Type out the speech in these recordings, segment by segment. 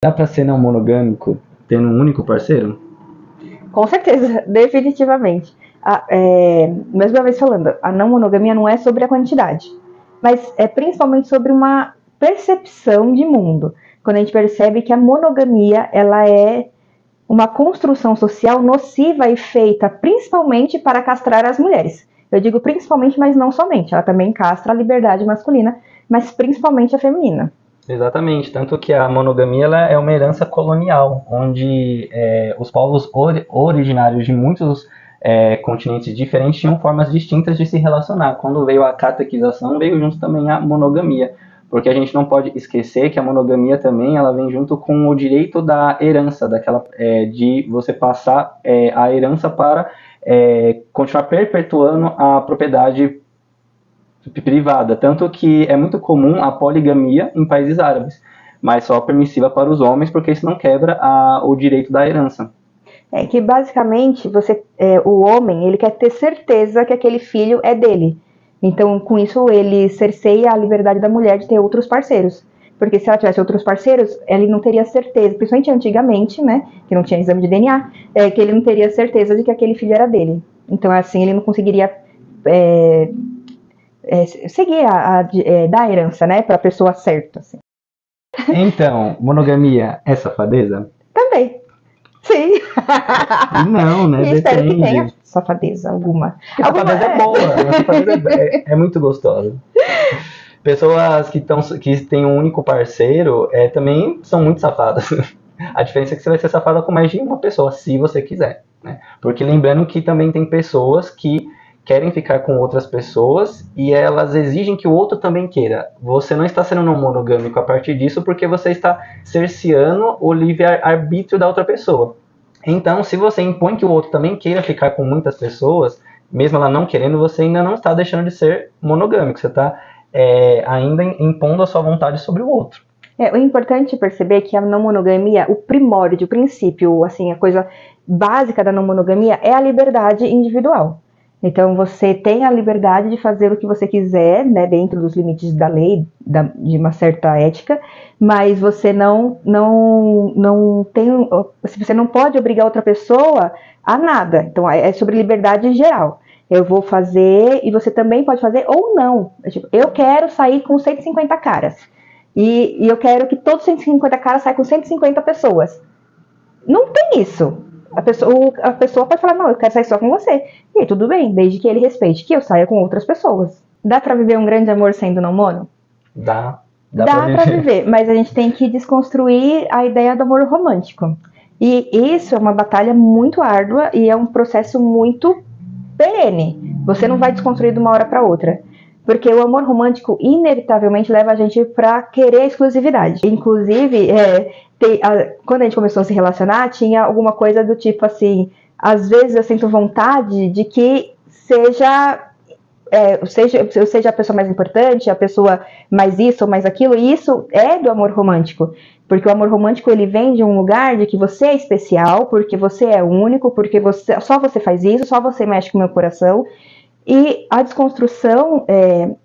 Dá pra ser não monogâmico tendo um único parceiro? Com certeza, definitivamente. Mais uma vez falando, a não monogamia não é sobre a quantidade, mas é principalmente sobre uma percepção de mundo. Quando a gente percebe que a monogamia ela é uma construção social nociva e feita principalmente para castrar as mulheres. Eu digo principalmente, mas não somente. Ela também castra a liberdade masculina, mas principalmente a feminina. Exatamente, tanto que a monogamia ela é uma herança colonial, onde os povos originários de muitos continentes diferentes tinham formas distintas de se relacionar. Quando veio a catequização, veio junto também a monogamia, porque a gente não pode esquecer que a monogamia também ela vem junto com o direito da herança, de você passar a herança para continuar perpetuando a propriedade privada, tanto que é muito comum a poligamia em países árabes, mas só permissiva para os homens, porque isso não quebra o direito da herança. É que basicamente o homem ele quer ter certeza que aquele filho é dele. Então, com isso, ele cerceia a liberdade da mulher de ter outros parceiros. Porque se ela tivesse outros parceiros, ele não teria certeza, principalmente antigamente, né, que não tinha exame de DNA, que ele não teria certeza de que aquele filho era dele. Então, assim, ele não conseguiria seguir dar herança, né, para a pessoa certa. Assim. Então, monogamia é safadeza? Também. Sim. Não, né? E espero que tenha safadeza alguma. Porque safadeza é boa, a safadeza é muito gostosa. Pessoas que têm um único parceiro também são muito safadas. A diferença é que você vai ser safada com mais de uma pessoa, se você quiser. Né? Porque lembrando que também tem pessoas que querem ficar com outras pessoas e elas exigem que o outro também queira. Você não está sendo não monogâmico a partir disso porque você está cerceando o livre-arbítrio da outra pessoa. Então, se você impõe que o outro também queira ficar com muitas pessoas, mesmo ela não querendo, você ainda não está deixando de ser monogâmico. Você está ainda impondo a sua vontade sobre o outro. O importante é perceber que a não monogamia, o primórdio, o princípio, assim, a coisa básica da não monogamia é a liberdade individual. Então, você tem a liberdade de fazer o que você quiser, né, dentro dos limites da lei, de uma certa ética, mas você não tem, você não pode obrigar outra pessoa a nada. Então, é sobre liberdade geral. Eu vou fazer e você também pode fazer ou não. Eu quero sair com 150 caras. E eu quero que todos os 150 caras saiam com 150 pessoas. Não tem isso. A pessoa pode falar, não, eu quero sair só com você. E aí, tudo bem, desde que ele respeite que eu saia com outras pessoas. Dá pra viver um grande amor sendo não mono? Dá pra viver, mas a gente tem que desconstruir a ideia do amor romântico. E isso é uma batalha muito árdua e é um processo muito perene. Você não vai desconstruir de uma hora para outra. Porque o amor romântico inevitavelmente leva a gente para querer a exclusividade. Inclusive, quando a gente começou a se relacionar, tinha alguma coisa do tipo assim, às vezes eu sinto vontade de que eu seja a pessoa mais importante, a pessoa mais isso ou mais aquilo, e isso é do amor romântico. Porque o amor romântico ele vem de um lugar de que você é especial, porque você é único, porque só você faz isso, só você mexe com o meu coração. E a desconstrução,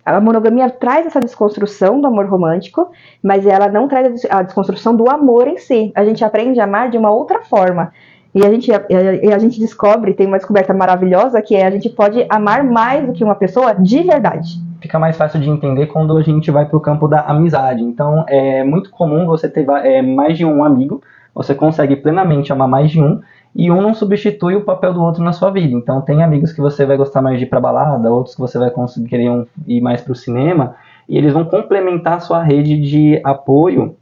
a monogamia traz essa desconstrução do amor romântico, mas ela não traz a desconstrução do amor em si. A gente aprende a amar de uma outra forma. E a gente descobre, tem uma descoberta maravilhosa, que a gente pode amar mais do que uma pessoa de verdade. Fica mais fácil de entender quando a gente vai para o campo da amizade. Então, é muito comum você ter mais de um amigo, você consegue plenamente amar mais de um, e um não substitui o papel do outro na sua vida. Então, tem amigos que você vai gostar mais de ir para balada, outros que você vai querer ir mais para o cinema, e eles vão complementar a sua rede de apoio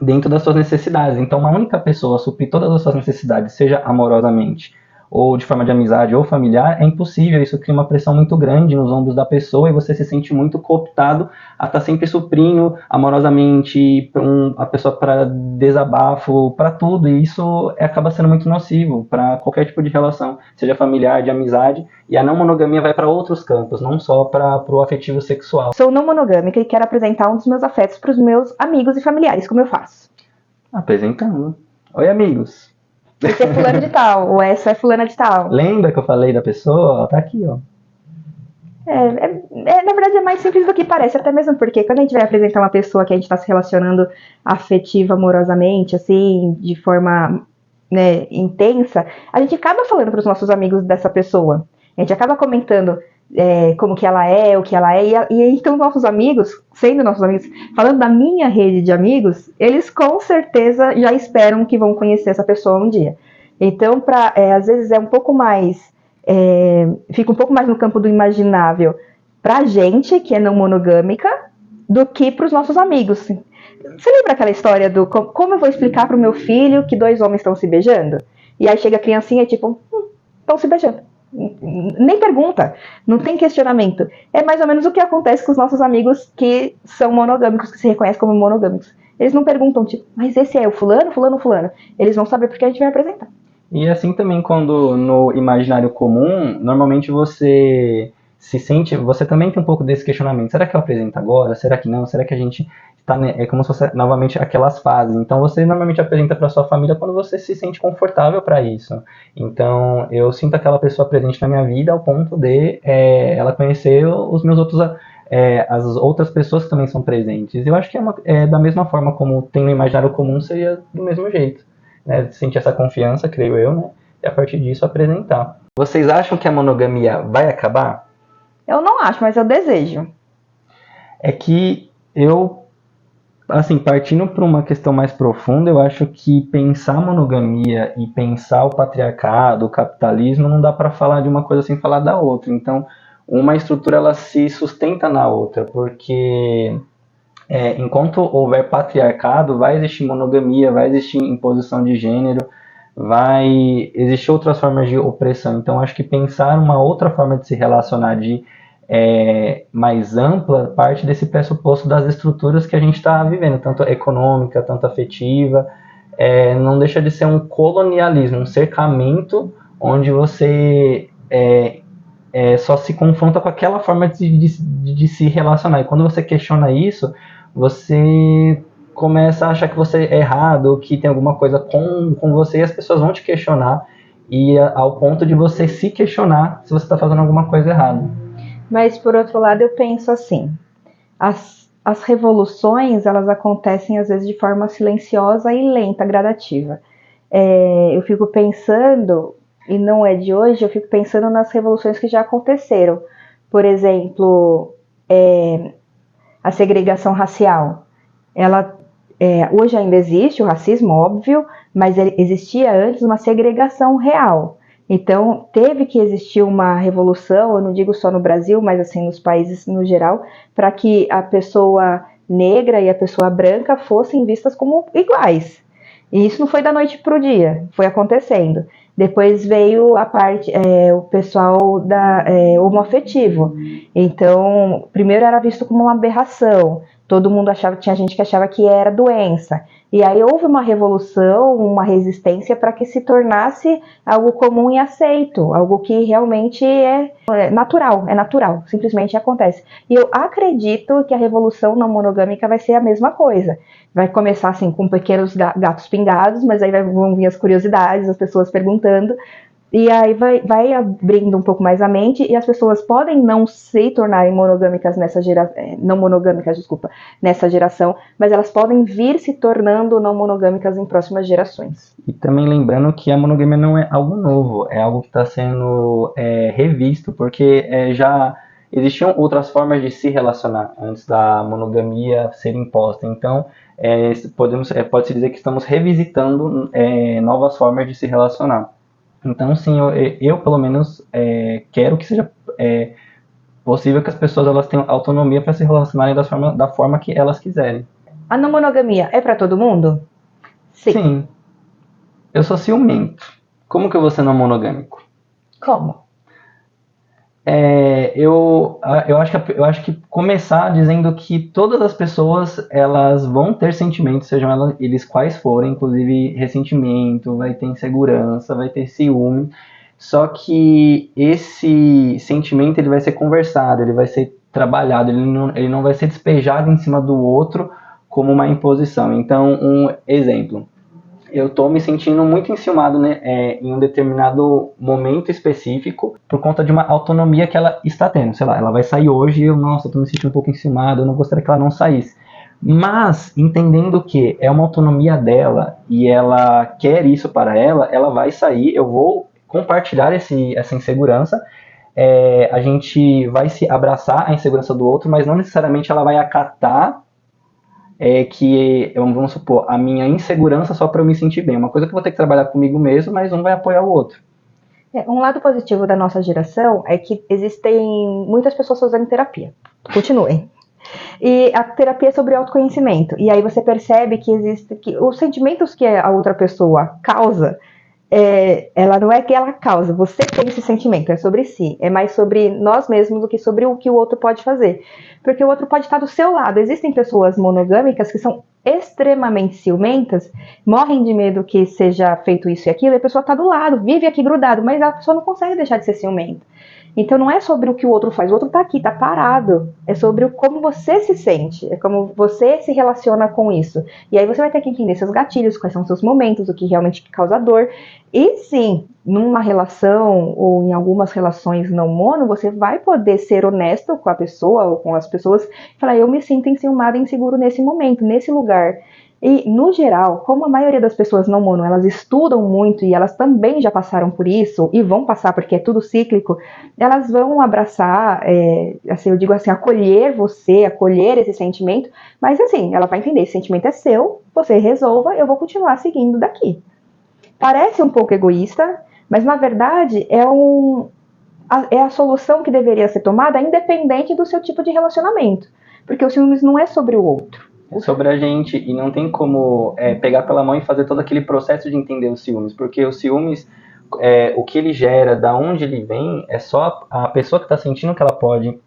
dentro das suas necessidades. Então, uma única pessoa suprir todas as suas necessidades, seja amorosamente, ou de forma de amizade ou familiar, é impossível. Isso cria uma pressão muito grande nos ombros da pessoa e você se sente muito cooptado a estar sempre suprindo amorosamente a pessoa para desabafo, para tudo. E isso acaba sendo muito nocivo para qualquer tipo de relação, seja familiar, de amizade. E a não monogamia vai para outros campos, não só para o afetivo sexual. Sou não monogâmica e quero apresentar um dos meus afetos para os meus amigos e familiares. Como eu faço? Apresentando. Oi, amigos. Esse é fulano de tal, ou essa é fulana de tal. Lembra que eu falei da pessoa? Ela tá aqui, ó. Na verdade, é mais simples do que parece, até mesmo porque quando a gente vai apresentar uma pessoa que a gente está se relacionando afetiva, amorosamente, assim, de forma, né, intensa, a gente acaba falando para os nossos amigos dessa pessoa. A gente acaba comentando como que ela é, o que ela é, e então nossos amigos, sendo nossos amigos, falando da minha rede de amigos, eles com certeza já esperam que vão conhecer essa pessoa um dia. Então, às vezes é um pouco mais fica um pouco mais no campo do imaginável pra gente, que é não monogâmica, do que pros nossos amigos. Você lembra aquela história do como eu vou explicar pro meu filho que dois homens estão se beijando? E aí chega a criancinha e tipo, estão se beijando. Nem pergunta, não tem questionamento. É mais ou menos o que acontece com os nossos amigos que são monogâmicos, que se reconhecem como monogâmicos. Eles não perguntam, tipo, mas esse é o fulano, fulano, fulano. Eles vão saber porque a gente vai apresentar. E assim também quando no imaginário comum, normalmente você se sente, você também tem um pouco desse questionamento. Será que eu apresento agora? Será que não? Será que a gente está, é como se fosse novamente aquelas fases. Então você normalmente apresenta para sua família quando você se sente confortável para isso. Então eu sinto aquela pessoa presente na minha vida ao ponto de ela conhecer os meus outros as outras pessoas que também são presentes. Eu acho que da mesma forma como tem no imaginário comum, seria do mesmo jeito. Né, sentir essa confiança, creio eu, né, e a partir disso apresentar. Vocês acham que a monogamia vai acabar? Eu não acho, mas eu desejo. É que eu, assim, partindo para uma questão mais profunda, eu acho que pensar a monogamia e pensar o patriarcado, o capitalismo, não dá para falar de uma coisa sem falar da outra. Então, uma estrutura ela se sustenta na outra, porque enquanto houver patriarcado, vai existir monogamia, vai existir imposição de gênero, vai existir outras formas de opressão. Então, acho que pensar uma outra forma de se relacionar mais ampla parte desse pressuposto das estruturas que a gente está vivendo, tanto econômica, tanto afetiva. Não deixa de ser um colonialismo, um cercamento onde você só se confronta com aquela forma de se relacionar. E quando você questiona isso, você começa a achar que você é errado, que tem alguma coisa com você, e as pessoas vão te questionar, e ao ponto de você se questionar se você está fazendo alguma coisa errada. Mas, por outro lado, eu penso assim, as revoluções, elas acontecem, às vezes, de forma silenciosa e lenta, gradativa. Eu fico pensando, e não é de hoje, eu fico pensando nas revoluções que já aconteceram. Por exemplo, a segregação racial. Hoje ainda existe o racismo, óbvio, mas existia antes uma segregação real. Então, teve que existir uma revolução, eu não digo só no Brasil, mas assim nos países no geral, para que a pessoa negra e a pessoa branca fossem vistas como iguais. E isso não foi da noite para o dia, foi acontecendo. Depois veio o pessoal homoafetivo. Então, primeiro era visto como uma aberração. Todo mundo tinha gente que achava que era doença. E aí houve uma revolução, uma resistência para que se tornasse algo comum e aceito, algo que realmente é natural, simplesmente acontece. E eu acredito que a revolução não monogâmica vai ser a mesma coisa. Vai começar assim com pequenos gatos pingados, mas aí vão vir as curiosidades, as pessoas perguntando, e aí vai abrindo um pouco mais a mente, e as pessoas podem não se tornarem monogâmicas nessa geração, mas elas podem vir se tornando não monogâmicas em próximas gerações. E também lembrando que a monogamia não é algo novo, é algo que está sendo revisto, porque já existiam outras formas de se relacionar antes da monogamia ser imposta. Então, pode-se dizer que estamos revisitando novas formas de se relacionar. Então, sim, eu pelo menos quero que seja possível que as pessoas elas tenham autonomia para se relacionarem da forma que elas quiserem. A não monogamia é para todo mundo? Sim. Eu sou ciumento. Como que eu vou ser não monogâmico? Como? Eu acho que começar dizendo que todas as pessoas elas vão ter sentimentos, sejam eles quais forem, inclusive ressentimento, vai ter insegurança, vai ter ciúme, só que esse sentimento ele vai ser conversado, ele vai ser trabalhado, ele não vai ser despejado em cima do outro como uma imposição. Então, um exemplo, eu tô me sentindo muito enciumado, né, em um determinado momento específico, por conta de uma autonomia que ela está tendo. Sei lá, ela vai sair hoje e eu tô me sentindo um pouco enciumado, eu não gostaria que ela não saísse. Mas, entendendo que é uma autonomia dela e ela quer isso para ela, ela vai sair, eu vou compartilhar essa insegurança, a gente vai se abraçar a insegurança do outro, mas não necessariamente ela vai acatar que, vamos supor, a minha insegurança só para eu me sentir bem. Uma coisa que eu vou ter que trabalhar comigo mesmo, mas um vai apoiar o outro. Um lado positivo da nossa geração é que existem muitas pessoas fazendo terapia. Continuem. E a terapia é sobre autoconhecimento. E aí você percebe que os sentimentos que a outra pessoa causa, ela não é que ela causa, você tem esse sentimento, é sobre si, é mais sobre nós mesmos do que sobre o que o outro pode fazer, porque o outro pode estar do seu lado. Existem pessoas monogâmicas que são extremamente ciumentas, morrem de medo que seja feito isso e aquilo, e a pessoa está do lado, vive aqui grudado, mas a pessoa não consegue deixar de ser ciumenta. Então não é sobre o que o outro faz, o outro tá aqui, tá parado. É sobre como você se sente, é como você se relaciona com isso. E aí você vai ter que entender seus gatilhos, quais são os seus momentos, o que realmente causa dor. E sim, numa relação ou em algumas relações não mono, você vai poder ser honesto com a pessoa ou com as pessoas e falar, eu me sinto enciumado e inseguro nesse momento, nesse lugar. E, no geral, como a maioria das pessoas não mono, elas estudam muito e elas também já passaram por isso, e vão passar porque é tudo cíclico, elas vão abraçar, assim, eu digo assim, acolher você, acolher esse sentimento, mas assim, ela vai entender, esse sentimento é seu, você resolva, eu vou continuar seguindo daqui. Parece um pouco egoísta, mas na verdade é a solução que deveria ser tomada independente do seu tipo de relacionamento, porque o ciúmes não é sobre o outro. É sobre a gente, e não tem como pegar pela mão e fazer todo aquele processo de entender os ciúmes, porque os ciúmes, o que ele gera, da onde ele vem, é só a pessoa que está sentindo que ela pode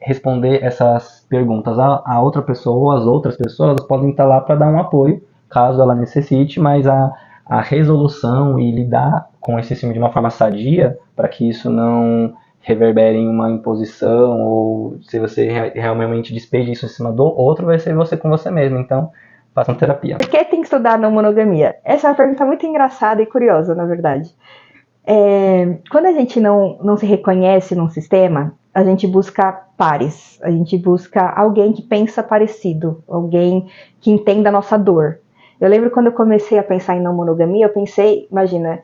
responder essas perguntas. A outra pessoa ou as outras pessoas, elas podem estar lá para dar um apoio, caso ela necessite, mas a resolução e lidar com esse ciúme de uma forma sadia, para que isso não reverbere em uma imposição, ou se você realmente despeje isso em cima do outro, vai ser você com você mesmo. Então, façam terapia. Por que tem que estudar não monogamia? Essa é uma pergunta muito engraçada e curiosa, na verdade. Quando a gente não se reconhece num sistema, a gente busca pares, a gente busca alguém que pensa parecido, alguém que entenda a nossa dor. Eu lembro quando eu comecei a pensar em não monogamia, eu pensei, imagina,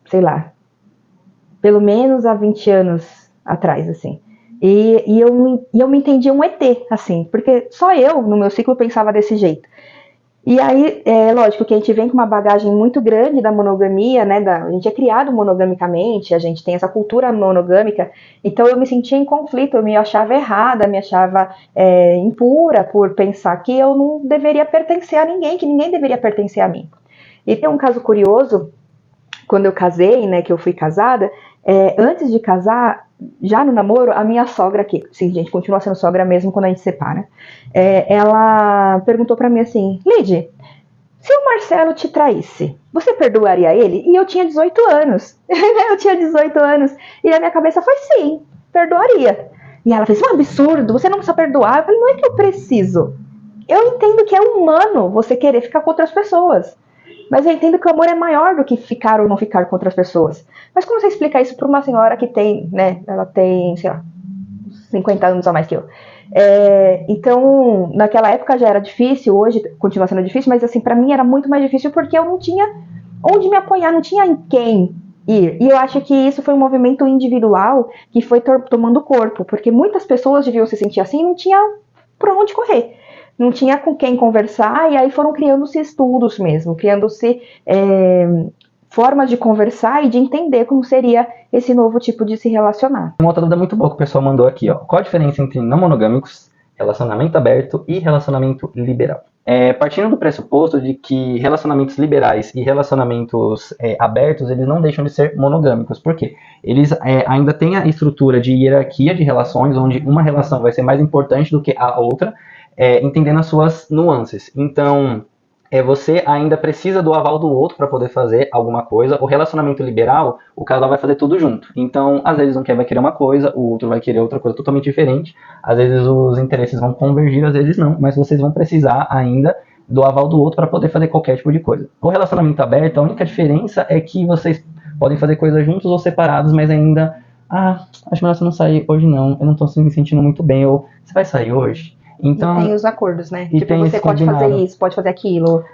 sei lá, pelo menos há 20 anos atrás, assim. E eu me entendi um ET, assim, porque só eu, no meu ciclo, pensava desse jeito. E aí, lógico que a gente vem com uma bagagem muito grande da monogamia, né? A gente é criado monogamicamente, a gente tem essa cultura monogâmica, então eu me sentia em conflito, eu me achava errada, me achava impura por pensar que eu não deveria pertencer a ninguém, que ninguém deveria pertencer a mim. E tem um caso curioso, quando eu casei, né, que eu fui casada, antes de casar, já no namoro, a minha sogra, que sim, gente, continua sendo sogra mesmo quando a gente separa, ela perguntou pra mim assim, Lid, se o Marcelo te traísse, você perdoaria ele? E eu tinha 18 anos, eu tinha 18 anos, e a minha cabeça foi sim, perdoaria. E ela fez, um absurdo, você não precisa perdoar. Eu falei, não é que eu preciso, eu entendo que é humano você querer ficar com outras pessoas, mas eu entendo que o amor é maior do que ficar ou não ficar com outras pessoas. Mas como você explica isso para uma senhora que tem, né, ela tem, sei lá, 50 anos a mais que eu. Então, naquela época já era difícil, hoje continua sendo difícil, mas assim, para mim era muito mais difícil porque eu não tinha onde me apoiar, não tinha em quem ir. E eu acho que isso foi um movimento individual que foi tomando corpo, porque muitas pessoas deviam se sentir assim e não tinha por onde correr. Não tinha com quem conversar, e aí foram criando-se estudos mesmo, criando-se formas de conversar e de entender como seria esse novo tipo de se relacionar. Uma outra dúvida muito boa que o pessoal mandou aqui, ó. Qual a diferença entre não monogâmicos, relacionamento aberto e relacionamento liberal? Partindo do pressuposto de que relacionamentos liberais e relacionamentos abertos, eles não deixam de ser monogâmicos. Por quê? Eles ainda têm a estrutura de hierarquia de relações, onde uma relação vai ser mais importante do que a outra, entendendo as suas nuances. Então, você ainda precisa do aval do outro para poder fazer alguma coisa. O relacionamento liberal, o casal vai fazer tudo junto. Então, às vezes um vai querer uma coisa, o outro vai querer outra coisa totalmente diferente. Às vezes os interesses vão convergir, às vezes não. Mas vocês vão precisar ainda do aval do outro para poder fazer qualquer tipo de coisa. O relacionamento aberto, a única diferença é que vocês podem fazer coisas juntos ou separados, mas ainda, acho melhor você não sair hoje não, eu não tô me sentindo muito bem, ou você vai sair hoje? Então, E tem os acordos, né? e Tipo, tem você esse pode combinado. fazer isso, pode fazer aquilo.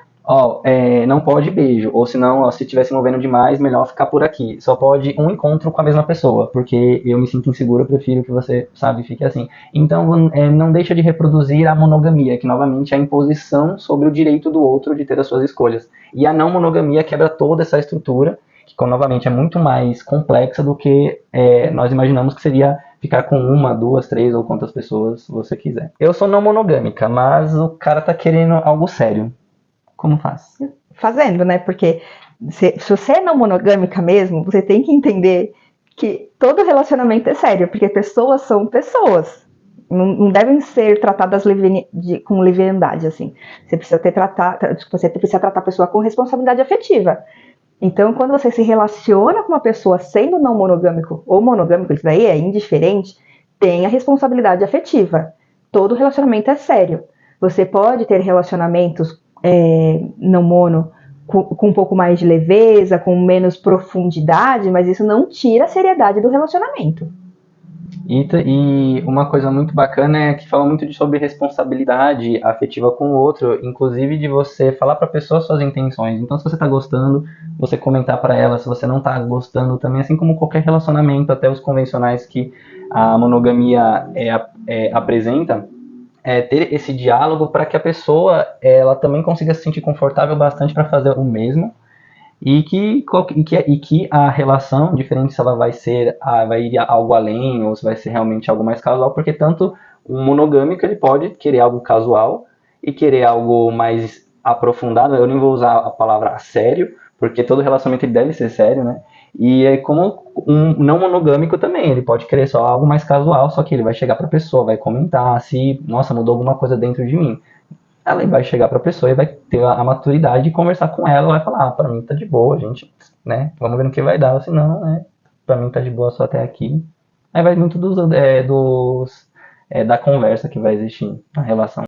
Não pode beijo, ou senão, se estiver se envolvendo demais, melhor ficar por aqui. Só pode um encontro com a mesma pessoa, porque eu me sinto inseguro, eu prefiro que você, sabe, fique assim. Então, não deixa de reproduzir a monogamia, que novamente é a imposição sobre o direito do outro de ter as suas escolhas. E a não monogamia quebra toda essa estrutura, que novamente é muito mais complexa do que nós imaginamos que seria ficar com uma, duas, três ou quantas pessoas você quiser. Eu sou não monogâmica, mas o cara tá querendo algo sério. Como faz? Fazendo, né? Porque se você é não monogâmica mesmo, você tem que entender que todo relacionamento é sério, porque pessoas são pessoas. Não devem ser tratadas com leviandade, assim. Você precisa tratar a pessoa com responsabilidade afetiva. Então, quando você se relaciona com uma pessoa sendo não monogâmico ou monogâmico, isso daí é indiferente, tem a responsabilidade afetiva. Todo relacionamento é sério. Você pode ter relacionamentos não mono com um pouco mais de leveza, com menos profundidade, mas isso não tira a seriedade do relacionamento. E uma coisa muito bacana é que fala muito sobre responsabilidade afetiva com o outro, inclusive de você falar para a pessoa suas intenções. Então, se você está gostando, você comentar para ela. Se você não está gostando também, assim como qualquer relacionamento, até os convencionais que a monogamia apresenta, ter esse diálogo para que a pessoa ela também consiga se sentir confortável bastante para fazer o mesmo. E que a relação, diferente se ela vai ir algo além ou se vai ser realmente algo mais casual, porque tanto um monogâmico ele pode querer algo casual e querer algo mais aprofundado. Eu nem vou usar a palavra sério, porque todo relacionamento ele deve ser sério, né? E aí, como um não monogâmico também, ele pode querer só algo mais casual, só que ele vai chegar para a pessoa, vai comentar se, nossa, mudou alguma coisa dentro de mim. Ela vai chegar para a pessoa e vai ter a maturidade de conversar com ela, vai falar, para mim tá de boa, gente, né? Vamos ver no que vai dar, se não, né? Para mim tá de boa só até aqui. Aí vai muito da conversa que vai existir na relação.